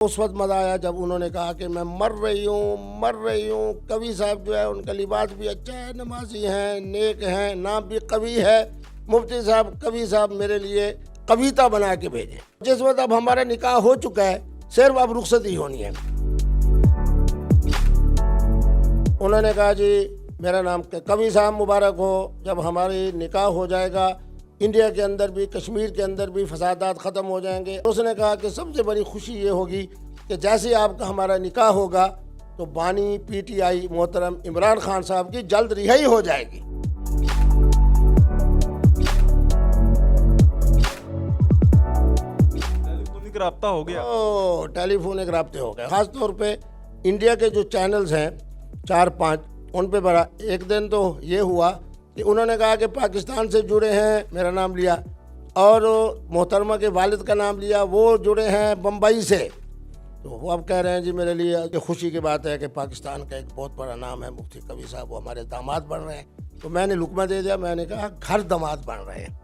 उस वक्त मज़ा आया जब उन्होंने कहा कि मैं मर रही हूँ। कवि साहब जो है उनका लिबास भी अच्छा है, नमाजी हैं, नेक हैं, नाम भी कवि है। मुफ्ती साहब कवि साहब मेरे लिए कविता बना के भेजे। जिस वक्त अब हमारा निकाह हो चुका है, सिर्फ अब रुखसती होनी है। उन्होंने कहा जी मेरा नाम कवि साहब मुबारक हो, जब हमारी निकाह हो जाएगा इंडिया के अंदर भी कश्मीर के अंदर भी फसादात ख़त्म हो जाएंगे। उसने कहा कि सबसे बड़ी खुशी ये होगी कि जैसे आपका हमारा निकाह होगा तो बानी PTI मोहतरम इमरान खान साहब की जल्द रिहाई हो जाएगी। टेलीफोनिक रब्ता हो गया। टेलीफोनिक रब्ते हो गए। ख़ास तौर पे इंडिया के जो चैनल्स हैं 4-5 उन पे बड़ा। एक दिन तो ये हुआ कि उन्होंने कहा कि पाकिस्तान से जुड़े हैं, मेरा नाम लिया, और मोहतरमा के वालिद का नाम लिया, वो जुड़े हैं बम्बई से। तो वो अब कह रहे हैं जी मेरे लिए ये खुशी की बात है कि पाकिस्तान का एक बहुत बड़ा नाम है मुफ्ती कवि साहब, वो हमारे दामाद बन रहे हैं। तो मैंने लुकमा दे दिया, मैंने कहा घर दामाद बन रहे हैं।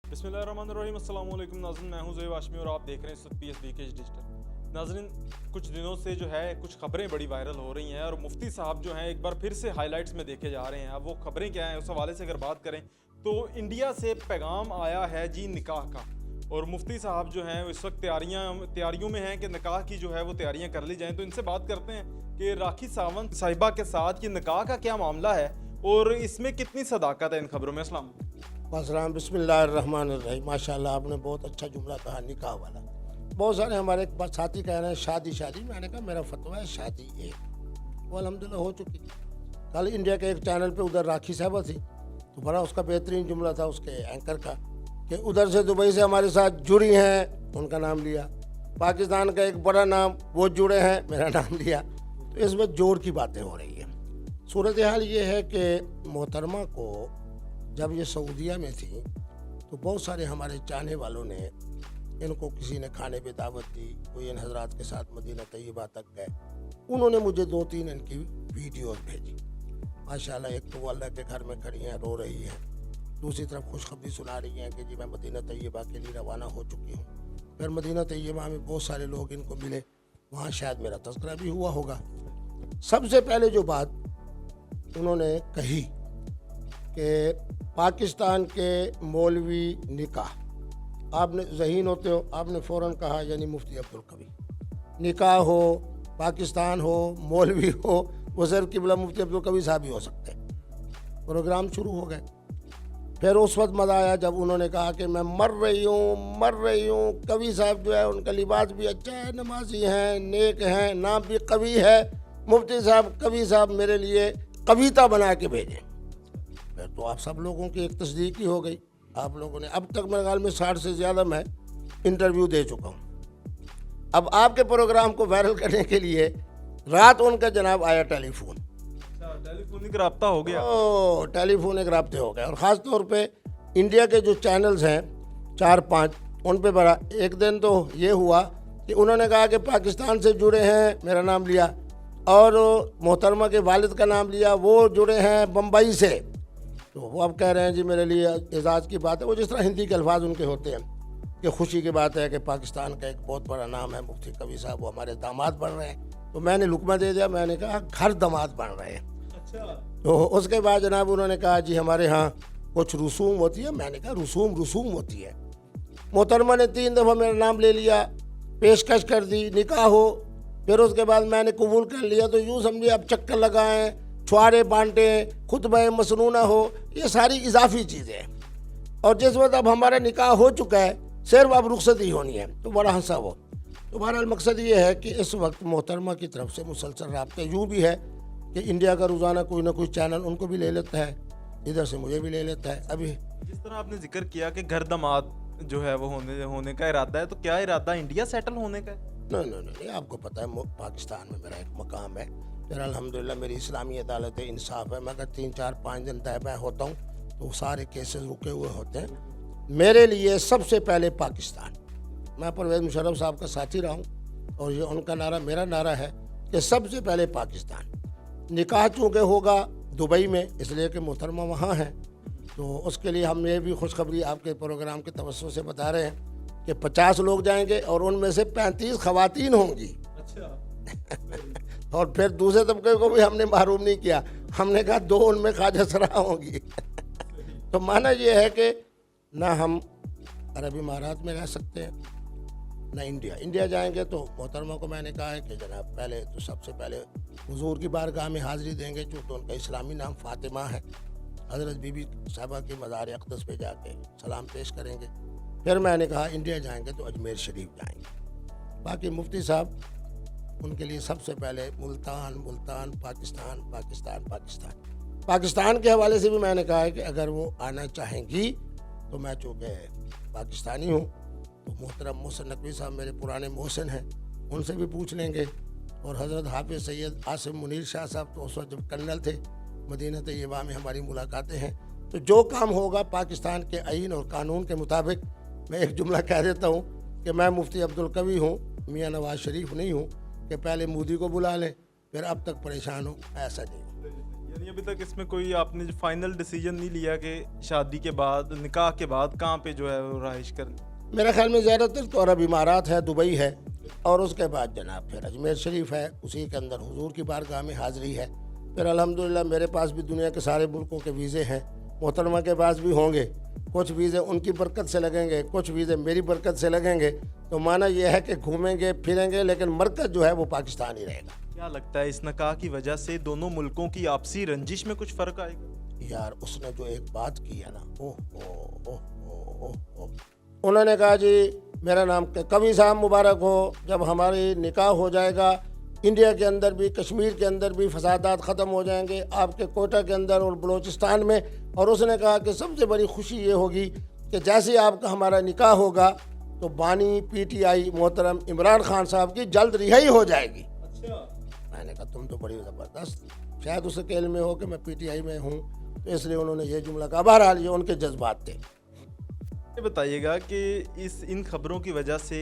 बिस्मिल्लाहिर्रहमानिर्रहीम, अस्सलाम वालेकुम नाज़रीन, मैं हूं ज़ोहेब हाशमी और आप देख रहे हैं PSBK डिजिटल। नाज़रीन, कुछ दिनों से जो है कुछ खबरें बड़ी वायरल हो रही हैं और मुफ्ती साहब जो हैं एक बार फिर से हाइलाइट्स में देखे जा रहे हैं। अब वो खबरें क्या हैं उस हवाले से अगर बात करें तो इंडिया से पैगाम आया है जी निकाह का, और मुफ्ती साहब जो हैं इस वक्त तैयारियों में हैं कि निकाह की जो है वो तैयारियां कर ली जाएं। तो इनसे बात करते हैं कि राखी सावंत साहिबा के साथ ये निकाह का क्या मामला है और इसमें कितनी सदाकत है इन खबरों में। अस्सलाम वालेकुम। बिस्मिल्लाहिर्रहमानिर्रहीम। माशाल्लाह आपने बहुत अच्छा जुमला कहा, निकाह वाला। बहुत सारे हमारे साथी कह रहे हैं शादी। मैंने कहा मेरा फतवा है शादी एक, वो अल्हम्दुलिल्लाह हो चुकी। कल इंडिया के एक चैनल पे उधर राखी साहबा थी तो बड़ा उसका बेहतरीन जुमला था उसके एंकर का कि उधर से दुबई से हमारे साथ जुड़ी हैं, उनका नाम लिया। पाकिस्तान का एक बड़ा नाम वो जुड़े हैं, मेरा नाम लिया। तो इसमें जोर की बातें हो रही है। सूरत हाल ये है कि मोहतरमा को जब ये सऊदीया में थी तो बहुत सारे हमारे चाहने वालों ने इनको किसी ने खाने पे दावत दी, कोई इन हजरात के साथ मदीना तैयबा तक गए। उन्होंने मुझे 2-3 इनकी वीडियोस भेजी। माशाल्लाह, एक तो वो अल्लाह के घर में खड़ी हैं, रो रही हैं, दूसरी तरफ खुशखबरी सुना रही हैं कि जी मैं मदीना तैयबा के लिए रवाना हो चुकी हूँ। फिर मदीना तैयबा में बहुत सारे लोग इनको मिले, वहाँ शायद मेरा तज़किरा भी हुआ होगा। सबसे पहले जो बात उन्होंने कही कि पाकिस्तान के मौलवी निकाह, आपने ज़हीन होते हो, आपने फ़ौरन कहा यानी मुफ्ती अब्दुल कवी। निकाह हो, पाकिस्तान हो, मौलवी हो, वो सिर्फ किबला मुफ्ती अब्दुल कवी साहब ही हो सकते हैं। प्रोग्राम शुरू हो गए। फिर उस वक्त मज़ा आया जब उन्होंने कहा कि मैं मर रही हूँ। कवि साहब जो है उनका लिबास भी अच्छा है, नमाजी हैं, नेक हैं, नाम भी कवि है। मुफ्ती साहब कवि साहब मेरे लिए कविता बना के भेजे। फिर तो आप सब लोगों की एक तस्दीक ही हो गई। आप लोगों ने अब तक मेरे ख्याल में 60 से ज़्यादा मैं इंटरव्यू दे चुका हूँ। अब आपके प्रोग्राम को वायरल करने के लिए रात उनका जनाब आया टेलीफोन। टेलीफोनिक रब्ता हो गया। टेलीफोनिक रब्ते हो गए। और ख़ास तौर पे इंडिया के जो चैनल्स हैं 4-5 उन पे बड़ा। एक दिन तो ये हुआ कि उन्होंने कहा कि पाकिस्तान से जुड़े हैं, मेरा नाम लिया, और मोहतरमा के वालिद का नाम लिया, वो जुड़े हैं बम्बई से। तो वो अब कह रहे हैं जी मेरे लिए एजाज़ की बात है। वो जिस तरह हिंदी के अल्फाज उनके होते हैं कि खुशी की बात है कि पाकिस्तान का एक बहुत बड़ा नाम है मुफ्ती कवि साहब, वो हमारे दामाद बन रहे हैं। तो मैंने लुकमा दे दिया, मैंने कहा घर दामाद बन रहे हैं। अच्छा। तो उसके बाद जनाब उन्होंने कहा जी हमारे यहाँ कुछ रसूम होती है। मैंने कहा रसूम होती है। मोहतरमा ने 3 दफ़ा मेरा नाम ले लिया, पेशकश कर दी निकाह हो। फिर उसके बाद मैंने कबूल कर लिया। तो यूँ समझिए अब चक्कर लगाएँ, छुआरे बांटे, खुतबा मसनूना हो, ये सारी इजाफी चीज़ें हैं। और जिस वक्त अब हमारा निकाह हो चुका है, सिर्फ अब रुखसती होनी है। तो बड़ा हंसा वो। तो बहरहाल मकसद ये है कि इस वक्त मोहतरमा की तरफ से मुसलसल राब्ते यूँ भी है कि इंडिया का रोज़ाना कोई ना कोई चैनल उनको भी ले लेता है, इधर से मुझे भी ले लेता है। अभी जिस तरह आपने जिक्र किया कि घर दामाद जो है वो होने का इरादा है, तो क्या इरादा इंडिया सेटल होने का है? नहीं, आपको पता है पाकिस्तान में मेरा एक मकाम है। फिर अल्हम्दुलिल्लाह मेरी इस्लामी अदालत इंसाफ है। मैं अगर 3-4-5 दिन तय होता हूँ तो सारे केसेस रुके हुए होते हैं। मेरे लिए सबसे पहले पाकिस्तान। मैं परवेज़ मुशर्रफ साहब का साथी रहा हूँ और ये उनका नारा मेरा नारा है कि सबसे पहले पाकिस्तान। निकाह चूँकि होगा दुबई में, इसलिए कि मोहतरमा वहाँ हैं, तो उसके लिए हम ये भी खुशखबरी आपके प्रोग्राम के तवज्जो से बता रहे हैं कि 50 लोग जाएंगे और उनमें से 35 ख़वातीन होंगी। और फिर दूसरे तबके को भी हमने महरूम नहीं किया। हमने कहा 2 उनमें ख्वाजा सरा होंगी। तो माना ये है कि ना हम अरब इमारात में रह सकते हैं ना इंडिया जाएंगे। तो मोहतरमा को मैंने कहा है कि जनाब पहले तो सबसे पहले हुजूर की बारगाह में हाज़िरी देंगे, चूँकि उनका इस्लामी नाम फ़ातिमा है। हज़रत बीबी साहबा की मज़ार अक़दस पे जाके सलाम पेश करेंगे। फिर मैंने कहा इंडिया जाएंगे तो अजमेर शरीफ जाएंगे। बाकी मुफ्ती साहब उनके लिए सबसे पहले मुल्तान पाकिस्तान के हवाले से भी मैंने कहा है कि अगर वो आना चाहेंगी तो मैं चूँकि पाकिस्तानी हूँ तो मोहतरम मोहसिन नकवी साहब मेरे पुराने मोहसिन हैं, उनसे भी पूछ लेंगे। और हज़रत हाफिज़ सैयद आसिम मुनीर शाह साहब तो उस वक्त जब कर्नल थे, मदीना तैयबा में हमारी मुलाकातें हैं। तो जो काम होगा पाकिस्तान के आईन और कानून के मुताबिक, मैं एक जुमला कह देता हूँ कि मैं मुफ्ती अब्दुल कवी हूँ, मियाँ नवाज शरीफ नहीं हूँ कि पहले मोदी को बुला लें फिर अब तक परेशान हो, ऐसा नहीं। यानी अभी तक इसमें कोई आपने फाइनल डिसीजन नहीं लिया कि शादी के बाद, निकाह के बाद कहाँ पे जो है वो रहाइश करनी? मेरे ख्याल में ज़्यादातर तो अरब इमारात है, दुबई है, और उसके बाद जनाब फिर अजमेर शरीफ है, उसी के अंदर हुजूर की बारगाह में हाज़िरी है। फिर अल्हम्दुलिल्लाह मेरे पास भी दुनिया के सारे मुल्कों के वीज़े हैं, मोहतरमा के पास भी होंगे। कुछ वीज़े उनकी बरकत से लगेंगे, कुछ वीज़े मेरी बरकत से लगेंगे। तो माना यह है कि घूमेंगे फिरेंगे, लेकिन मरकज़ जो है वो पाकिस्तान ही रहेगा। क्या लगता है इस निकाह की वजह से दोनों मुल्कों की आपसी रंजिश में कुछ फ़र्क आएगा? यार उसने जो एक बात की है ना, ओह, उन्होंने कहा जी मेरा नाम कवी साहब मुबारक हो, जब हमारी निकाह हो जाएगा इंडिया के अंदर भी, कश्मीर के अंदर भी फसादात ख़त्म हो जाएंगे, आपके कोटा के अंदर और बलूचिस्तान में। और उसने कहा कि सबसे बड़ी खुशी ये होगी कि जैसे ही आपका हमारा निकाह होगा तो बानी PTI मोहतरम इमरान खान साहब की जल्द रिहाई हो जाएगी। अच्छा। मैंने कहा तुम तो बड़ी ज़बरदस्त, शायद उस खेल में हो कि मैं PTI में हूँ तो इसलिए उन्होंने ये जुमला कहा। बहरहाल ये उनके जज्बात थे। ये बताइएगा कि इन खबरों की वजह से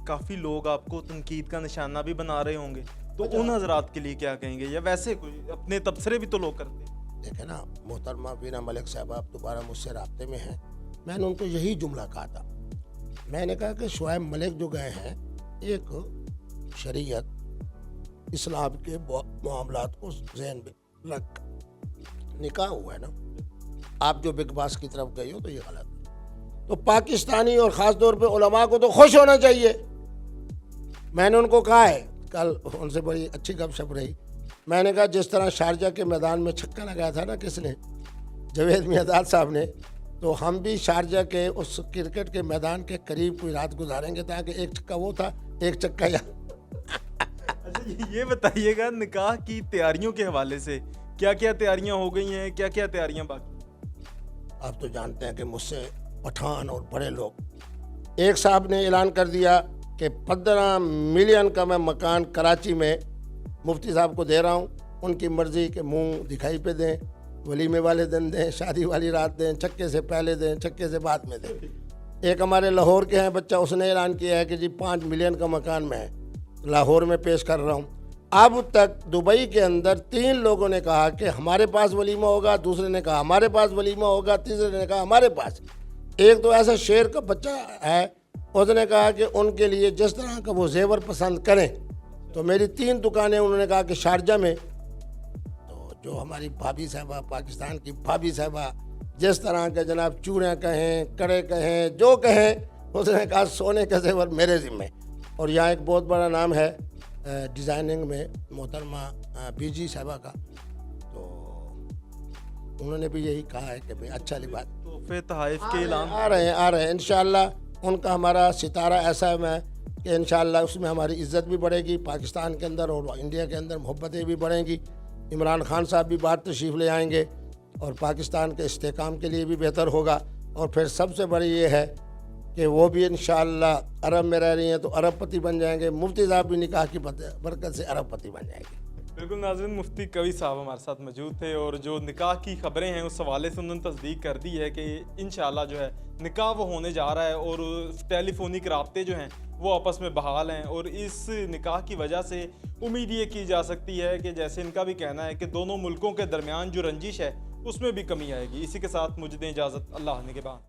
काफ़ी लोग आपको तनकीद का निशाना भी बना रहे होंगे, तो उन हजरात के लिए क्या कहेंगे? या वैसे कोई अपने तबसरे भी तो लोग करते हैं। देखे ना, मोहतरमा वीना मलिक साहब आप दोबारा मुझसे राब्ते में हैं, मैंने उनको यही जुमला कहा था। मैंने कहा कि शुआइब मलिक जो गए हैं, एक शरीयत इस्लाम के मामलात को ज़हन में रख निकाह हुआ है ना, आप जो बिग बास की तरफ गए हो तो ये गलत है। तो पाकिस्तानी और ख़ास तौर पे उलमा को तो खुश होना चाहिए। मैंने उनको कहा है, कल उनसे बड़ी अच्छी गपशप रही। मैंने कहा जिस तरह शारजा के मैदान में छक्का लगाया था ना किसने, जवेद मियादाद साहब ने, तो हम भी शारजा के उस क्रिकेट के मैदान के करीब कोई रात गुजारेंगे ताकि एक छक्का वो था, एक छक्का यहाँ। अच्छा, ये बताइएगा निकाह की तैयारियों के हवाले से क्या क्या तैयारियां हो गई हैं, क्या क्या तैयारियां बाकी? आप तो जानते हैं कि मुझसे पठान और बड़े लोग, एक साहब ने ऐलान कर दिया कि 15 मिलियन का मैं मकान कराची में मुफ्ती साहब को दे रहा हूँ, उनकी मर्ज़ी के मुंह दिखाई पे दें, वलीमे वाले दिन दें, शादी वाली रात दें, छक्के से पहले दें, छक्के से बाद में दें। एक हमारे लाहौर के हैं बच्चा, उसने ऐलान किया है कि जी 5 मिलियन का मकान मैं लाहौर में पेश कर रहा हूँ। अब तक दुबई के अंदर 3 लोगों ने कहा कि हमारे पास वलीमा होगा, दूसरे ने कहा हमारे पास वलीमा होगा, तीसरे ने कहा हमारे पास। एक तो ऐसा शेर का बच्चा है, उसने कहा कि उनके लिए जिस तरह का वो जेवर पसंद करें। तो मेरी 3 दुकानें उन्होंने कहा कि शारजा में, तो जो हमारी भाभी साहबा, पाकिस्तान की भाभी साहबा, जिस तरह के जनाब चूड़ियाँ कहें, कड़े कहें, जो कहें, उसने कहा सोने का जेवर मेरे ज़िम्मे। और यहाँ एक बहुत बड़ा नाम है डिज़ाइनिंग में मोहतरमा BG साहबा का, तो उन्होंने भी यही कहा है कि भाई अच्छा लिबास तोहफे तोहफ़ के ऐलान आ रहे हैं इंशाअल्लाह। उनका हमारा सितारा ऐसा है मैं कि इंशाअल्लाह उसमें हमारी इज़्ज़त भी बढ़ेगी, पाकिस्तान के अंदर और इंडिया के अंदर मोहब्बतें भी बढ़ेंगी। इमरान खान साहब भी बाहर तशरीफ़ ले आएंगे और पाकिस्तान के इस्तेकाम के लिए भी बेहतर होगा। और फिर सबसे बड़ी ये है कि वो भी इंशाअल्लाह अरब में रह रही हैं तो अरबपति बन जाएंगे, मुफ्ती साहब भी निकाह की बरकत से अरबपति बन जाएंगे। बिल्कुल नाज़रीन, मुफ्ती कवी साहब हमारे साथ मौजूद थे और जो निकाह की खबरें हैं उस हवाले से उन्होंने तस्दीक कर दी है कि इंशाअल्लाह जो है निकाह वो होने जा रहा है और टेलीफोनिक राब्ते जो हैं वो आपस में बहाल हैं। और इस निकाह की वजह से उम्मीद ये की जा सकती है कि जैसे इनका भी कहना है कि दोनों मुल्कों के दरमियान जो रंजिश है उसमें भी कमी आएगी। इसी के साथ मुझे दें इजाज़त, अल्लाह ने के बाद।